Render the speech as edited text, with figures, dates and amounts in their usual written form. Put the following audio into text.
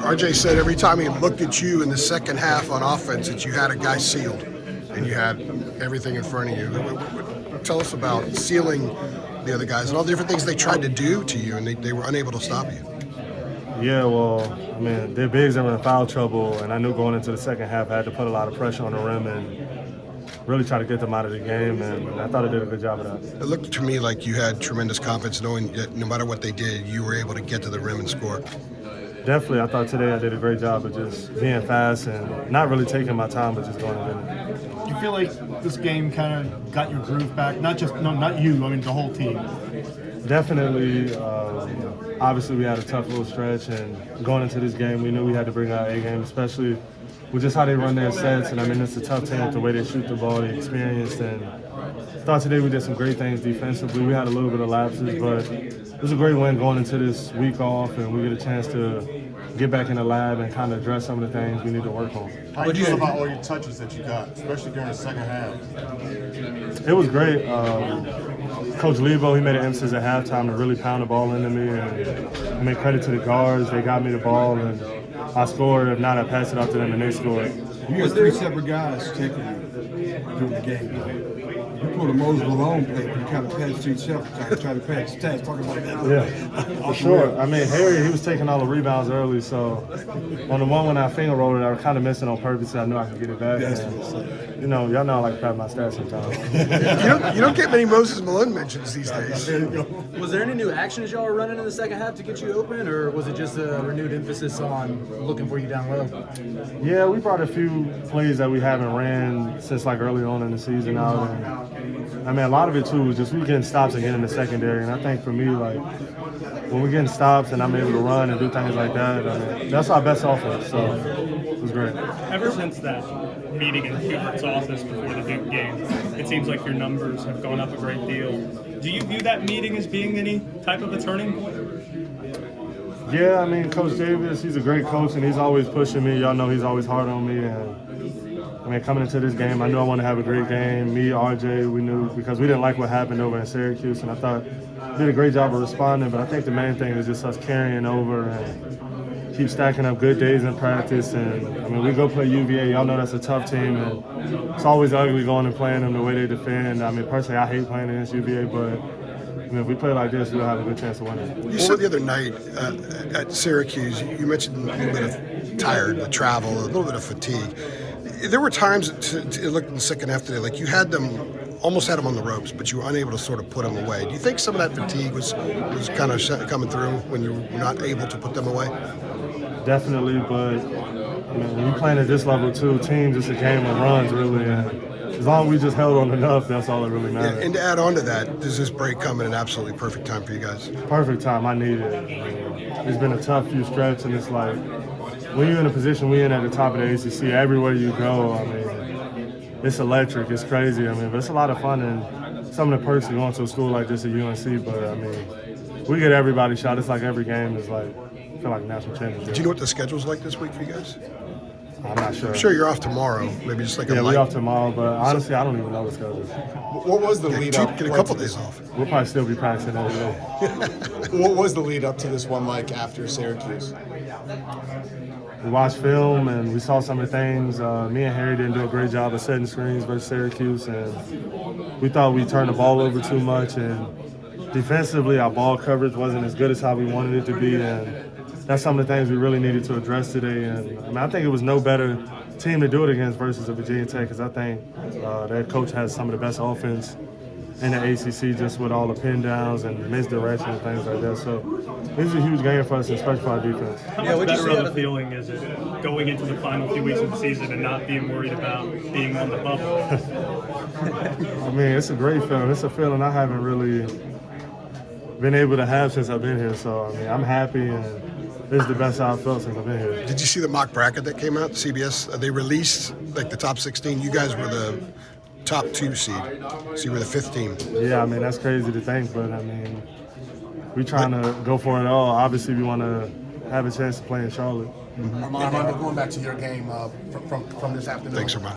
RJ said every time he looked at you in the second half on offense that you had a guy sealed and you had everything in front of you. Tell us about sealing the other guys and all the different things they tried to do to you and they were unable to stop you. Yeah, well, I mean, their bigs are in foul trouble, and I knew going into the second half I had to put a lot of pressure on the rim and really try to get them out of the game, and I thought I did a good job of that. It looked to me like you had tremendous confidence knowing that no matter what they did, you were able to get to the rim and score. Definitely, I thought today I did a great job of just being fast and not really taking my time, but just going to win. Do you feel like this game kind of got your groove back? Not you, I mean the whole team. Definitely. Obviously, we had a tough little stretch, and going into this game, we knew we had to bring our A game, especially with just how they run their sets. And I mean, it's a tough team with the way they shoot the ball, the experienced. And I thought today we did some great things defensively. We had a little bit of lapses, but it was a great win going into this week off, and we get a chance to get back in the lab and kind of address some of the things we need to work on. How do you feel about all your touches that you got, especially during the second half? It was great. Coach Lebo, he made an emphasis at halftime to really pound the ball into me, and I mean, credit to the guards. They got me the ball, and I scored. If not, I passed it out to them, and they scored. You had three separate guys taking you during the game. You pulled a Moses Malone play, you kind of passed to yourself, trying to pass the test, talking about that. Yeah, for sure. I mean, Harry, he was taking all the rebounds early, so on the one when I finger rolled it, I was kind of missing on purpose, so I knew I could get it back. And, you know, y'all know I like to pat my stats sometimes. You don't get many Moses Malone mentions these days. Was there any new actions y'all were running in the second half to get you open, or was it just a renewed emphasis on looking for you down low? Yeah, we brought a few plays that we haven't ran since like early on in the season out. And, I mean, a lot of it too was just we getting stops and getting in the secondary. And I think for me, like, when we're getting stops and I'm able to run and do things like that, I mean, that's our best offense. So it was great. Ever since that meeting in Hubert's office before the big game, it seems like your numbers have gone up a great deal. Do you view that meeting as being any type of a turning point? Yeah, I mean, Coach Davis, he's a great coach, and he's always pushing me. Y'all know he's always hard on me. And I mean, coming into this game, I knew I wanted to have a great game. Me, RJ, we knew because we didn't like what happened over in Syracuse, and I thought we did a great job of responding. But I think the main thing is just us carrying over and keep stacking up good days in practice. And I mean, we go play UVA. Y'all know that's a tough team, and it's always ugly going and playing them the way they defend. I mean, personally, I hate playing against UVA, but I mean, if we play like this, we'll have a good chance of winning. You said the other night at Syracuse, you mentioned a little bit of tired, the travel, a little bit of fatigue. There were times to look in the second half today, like you had them, almost had them on the ropes, but you were unable to sort of put them away. Do you think some of that fatigue was kind of coming through when you were not able to put them away? Definitely, but I mean, when you're playing at this level too, teams, it's a game of runs really. And as long as we just held on enough, that's all that really matters. Yeah, and to add on to that, does this break come at an absolutely perfect time for you guys? Perfect time. I need it. It's been a tough few stretches, and it's like when you're in a position we're in at the top of the ACC, everywhere you go, I mean, it's electric. It's crazy. I mean, but it's a lot of fun, and some of the perks of going to a school like this at UNC. But I mean, we get everybody shot. It's like every game is like, I feel like national championship. Do you know what the schedule's like this week for you guys? I'm not sure. I'm sure you're off tomorrow. Maybe just like a yeah, light. we're off tomorrow, but honestly, I don't even know the schedule. What was the lead up? Get a couple days off. We'll probably still be practicing every day. What was the lead up to this one like after Syracuse? We watched film and we saw some of the things. Me and Harry didn't do a great job of setting screens versus Syracuse, and we thought we turned the ball over too much. And defensively, our ball coverage wasn't as good as how we wanted it to be. And that's some of the things we really needed to address today. And I mean, I think it was no better team to do it against versus a Virginia Tech, because I think their coach has some of the best offense in the ACC, just with all the pin downs and misdirection and things like that. So this is a huge game for us, especially for our defense. How much better of a feeling is it going into the final few weeks of the season and not being worried about being on the bubble? I mean, it's a great feeling. It's a feeling I haven't really been able to have since I've been here. So, I mean, I'm happy, and this is the best I've felt since I've been here. Did you see the mock bracket that came out, CBS? They released like the top 16. You guys were the top 2 seed, so you were the 5th team. Yeah, I mean, that's crazy to think, but I mean, we're trying to go for it all. Obviously, we want to have a chance to play in Charlotte. Armando, going back to your game from this afternoon. Thanks, Armando.